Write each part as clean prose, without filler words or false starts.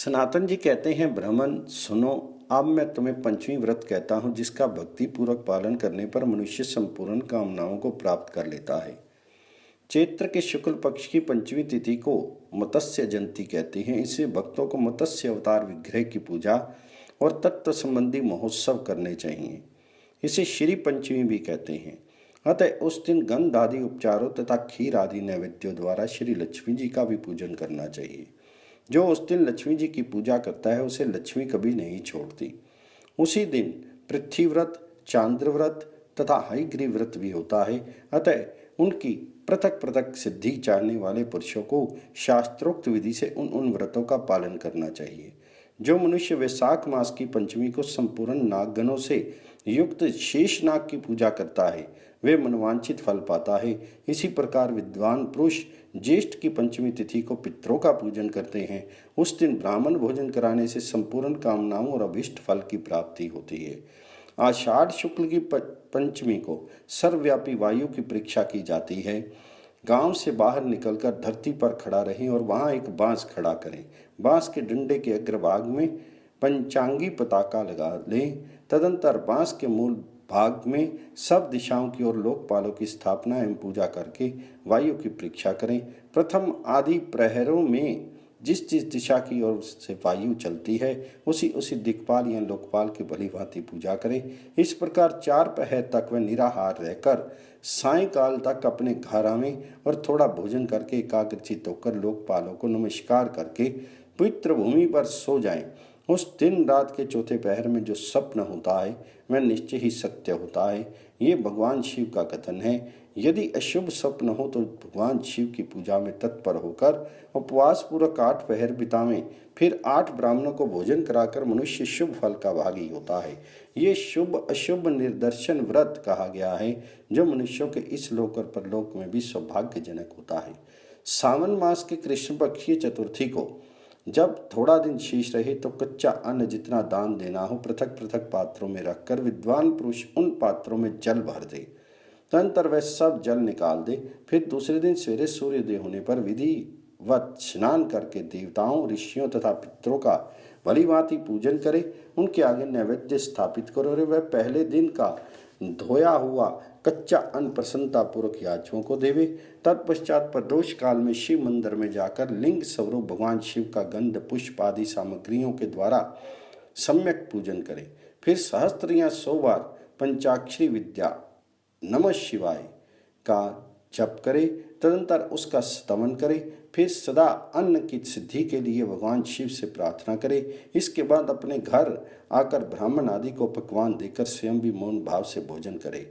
सनातन जी कहते हैं, ब्राह्मण सुनो, अब मैं तुम्हें पंचमी व्रत कहता हूँ जिसका भक्ति पूर्वक पालन करने पर मनुष्य संपूर्ण कामनाओं को प्राप्त कर लेता है। चैत्र के शुक्ल पक्ष की पंचमी तिथि को मत्स्य जयंती कहते हैं। इससे भक्तों को मत्स्य अवतार विग्रह की पूजा और तत्व संबंधी महोत्सव करने चाहिए। इसे श्री पंचमी भी कहते हैं। अतः उस दिन गंध आदि उपचारों तथा खीर आदि नैवेद्यों द्वारा श्री लक्ष्मी जी का भी पूजन करना चाहिए। जो उस दिन लक्ष्मी जी की पूजा करता है उसे लक्ष्मी कभी नहीं छोड़ती। उसी दिन पृथ्वी व्रत, चांद्र व्रत तथा हयग्रीव व्रत भी होता है। अतः उनकी पृथक पृथक सिद्धि चाहने वाले पुरुषों को शास्त्रोक्त विधि से उन व्रतों का पालन करना चाहिए। जो मनुष्य वैशाख मास की पंचमी को संपूर्ण नागगणों से युक्त शेष नाग की पूजा करता है वे मनवांछित फल पाता है। इसी प्रकार विद्वान पुरुष ज्येष्ठ की पंचमी तिथि को पितरों का पूजन करते हैं। उस दिन ब्राह्मण भोजन कराने से संपूर्ण कामनाओं और अभिष्ट फल की प्राप्ति होती है। आषाढ़ शुक्ल की पंचमी को सर्वव्यापी वायु की परीक्षा की जाती है। गांव से बाहर निकलकर धरती पर खड़ा रहें और वहां एक बांस खड़ा करें। बांस के डंडे के अग्रभाग में पंचांगी पताका लगा लें। तदंतर बांस के मूल भाग में सब दिशाओं की ओर लोकपालों की स्थापना एवं पूजा करके वायु की परीक्षा करें। प्रथम आदि प्रहरों में जिस जिस दिशा की ओर से वायु चलती है उसी उसी दिक्पाल या लोकपाल की भली भांति पूजा करें। इस प्रकार 4 पहर तक वह निराहार रहकर सायंकाल तक अपने घर आवें और थोड़ा भोजन करके एकाग्रचित होकर लोकपालों को नमस्कार करके पवित्र भूमि पर सो जाएं। उस दिन रात के चौथे पहर में जो स्वप्न होता है वह निश्चय ही सत्य होता है। ये भगवान शिव का कथन है। यदि अशुभ स्वप्न हो तो भगवान शिव की पूजा में तत्पर होकर उपवास पूर्वक 8 पहर बितावें। फिर 8 ब्राह्मणों को भोजन कराकर मनुष्य शुभ फल का भागी होता है। ये शुभ अशुभ निर्दर्शन व्रत कहा गया है जो मनुष्यों के इस लोक और परलोक में भी सौभाग्यजनक होता है। सावन मास के कृष्ण पक्षीय चतुर्थी को जब थोड़ा दिन शेष रहे तो कच्चा अन्न जितना दान देना हो पृथक पृथक पात्रों में रखकर विद्वान पुरुष उन पात्रों में जल भर दे। तदनंतर वह सब जल निकाल दे। फिर दूसरे दिन सवेरे सूर्योदय होने पर विधिवत स्नान करके देवताओं, ऋषियों तथा पितरों का भली भांति पूजन करे। उनके आगे नैवेद्य स्थापित करो और वह पहले दिन का धोया हुआ कच्चा अन्न प्रसन्नता पूर्वक याचकों को देवे। तत्पश्चात प्रदोष काल में शिव मंदिर में जाकर लिंग स्वरूप भगवान शिव का गंध पुष्प आदि सामग्रियों के द्वारा सम्यक पूजन करें। फिर सहस्त्र या 100 बार पंचाक्षरी विद्या नमः शिवाय का जप करे। तदंतर उसका स्तवन करे। फिर सदा अन्न की सिद्धि के लिए भगवान शिव से प्रार्थना करे। इसके बाद अपने घर आकर ब्राह्मण आदि को पकवान देकर स्वयं भी मौन भाव से भोजन करे।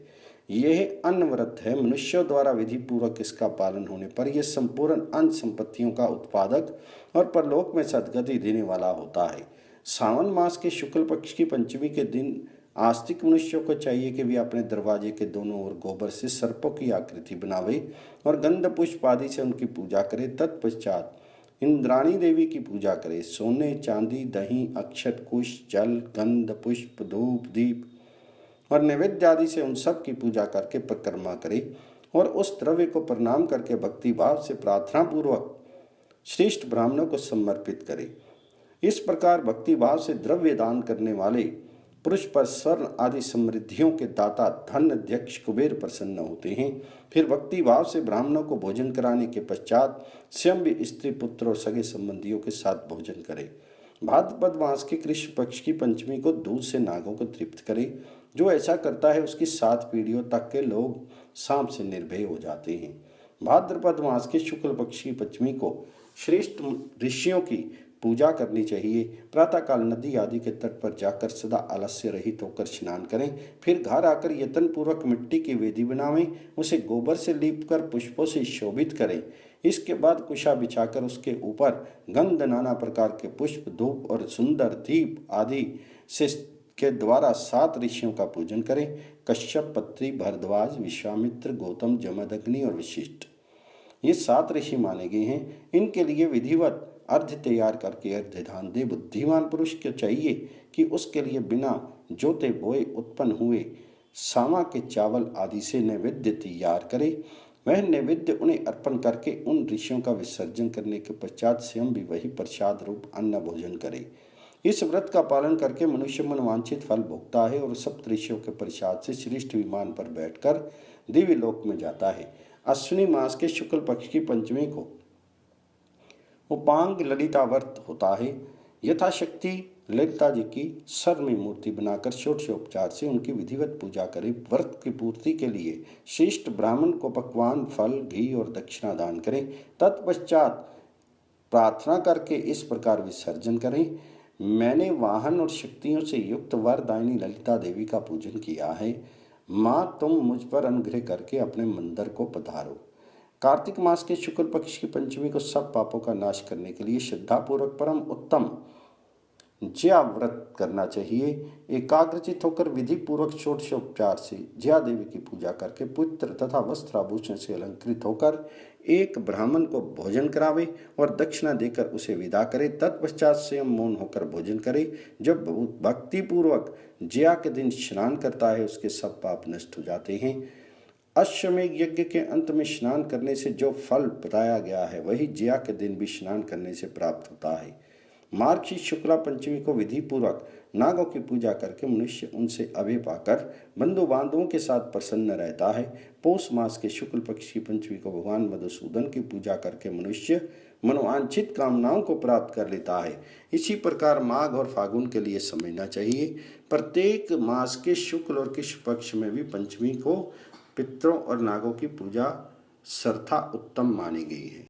यह अन्न व्रत है। मनुष्यों द्वारा विधि पूर्वक इसका पालन होने पर यह संपूर्ण अन्न संपत्तियों का उत्पादक और परलोक में सद्गति देने वाला होता है। सावन मास के शुक्ल पक्ष की पंचमी के दिन आस्तिक मनुष्यों को चाहिए कि वे अपने दरवाजे के दोनों ओर गोबर से सर्पों की आकृति बनावे और गंध पुष्प आदि से उनकी पूजा करे। तत्पश्चात इंद्राणी देवी की पूजा करे। सोने, चांदी, दही, अक्षत, कुश, जल, गंध पुष्प, धूप, दीप और नैवेद्य आदि से उन सब की पूजा करके परिक्रमा करे और उस द्रव्य को प्रणाम करके भक्ति भाव से प्रार्थना पूर्वक श्रेष्ठ ब्राह्मणों को समर्पित करे। इस प्रकार भक्ति भाव से द्रव्य दान करने वाले पुरुष पर स्वर्ण आदि समृद्धियों के दाता धन अध्यक्ष कुबेर प्रसन्न होते हैं। फिर भक्ति भाव से ब्राह्मणों को भोजन कराने के पश्चात स्वयं भी स्त्री, पुत्र और सगे संबंधियों के साथ भोजन करे। भाद्रपद मास के कृष्ण पक्ष की पंचमी को दूध से नागों को तृप्त करे। जो ऐसा करता है उसकी 7 पीढ़ियों तक के लोग सांप से निर्भय हो जाते हैं। भाद्रपद मास के शुक्ल पक्ष की पंचमी को श्रेष्ठ ऋषियों की पूजा करनी चाहिए। प्रातःकाल नदी आदि के तट पर जाकर सदा आलस्य रहित होकर स्नान करें। फिर घर आकर यत्न पूर्वक मिट्टी की वेदी बनावें। उसे गोबर से लीप कर पुष्पों से शोभित करें। इसके बाद कुशा बिछाकर उसके ऊपर गंध, नाना प्रकार के पुष्प, धूप और सुंदर दीप आदि से के द्वारा 7 ऋषियों का पूजन करें। कश्यप, पत्री, भरद्वाज, विश्वामित्र, गौतम, जमदग्नि और वशिष्ठ ये 7 ऋषि माने गए हैं। इनके लिए विधिवत अर्घ्य तैयार करके अर्घ्य दान दे। बुद्धिमान पुरुष को चाहिए कि उसके लिए बिना जोते बोए उत्पन्न हुए सामा के चावल आदि से नैवेद्य तैयार करे। वह नैवेद्य उन्हें अर्पण करके उन ऋषियों का विसर्जन करने के पश्चात स्वयं भी वही प्रसाद रूप अन्न भोजन करे। इस व्रत का पालन करके मनुष्य मनवांछित फल भोगता है और सप्त ऋषियों के प्रसाद से श्रेष्ठ विमान पर बैठकर दिव्य लोक में जाता है। अश्विनी मास के शुक्ल पक्ष की पंचमी को उपांग ललिता व्रत होता है। यथाशक्ति ललिता जी की स्वर में मूर्ति बनाकर षोडशोपचार से उनकी विधिवत पूजा करें। व्रत की पूर्ति के लिए श्रेष्ठ ब्राह्मण को पकवान, फल, घी और दक्षिणा दान करें। तत्पश्चात प्रार्थना करके इस प्रकार विसर्जन करें, मैंने वाहन और शक्तियों से युक्त वरदायिनी ललिता देवी का पूजन किया है। माँ, तुम मुझ पर अनुग्रह करके अपने मंदिर को पधारो। कार्तिक मास के शुक्ल पक्ष की पंचमी को सब पापों का नाश करने के लिए श्रद्धापूर्वक परम उत्तम ज्या व्रत करना चाहिए। एकाग्रचित होकर विधि पूर्वक षोडशोपचार से ज्या देवी की पूजा करके पुत्र तथा वस्त्र आभूषण से अलंकृत होकर एक ब्राह्मण को भोजन करावे और दक्षिणा देकर उसे विदा करे। तत्पश्चात स्वयं मौन होकर भोजन करे। जब भक्ति पूर्वक ज्या के दिन स्नान करता है उसके सब पाप नष्ट हो जाते हैं। अश्वमेध यज्ञ के अंत में स्नान करने से जो फल बताया गया है वही ज्या के दिन भी स्नान करने से प्राप्त होता है। मार्गशीर्ष शुक्ला पंचमी को विधि पूर्वक नागों की पूजा करके मनुष्य उनसे अभय पाकर बंधु बांधवों के साथ प्रसन्न रहता है। पौष मास के शुक्ल पक्ष की पंचमी को भगवान मधुसूदन की पूजा करके मनुष्य मनोवांछित कामनाओं को प्राप्त कर लेता है। इसी प्रकार माघ और फागुन के लिए समझना चाहिए। प्रत्येक मास के शुक्ल और कृष्ण पक्ष में भी पंचमी को पितरों और नागों की पूजा सर्था उत्तम मानी गई है।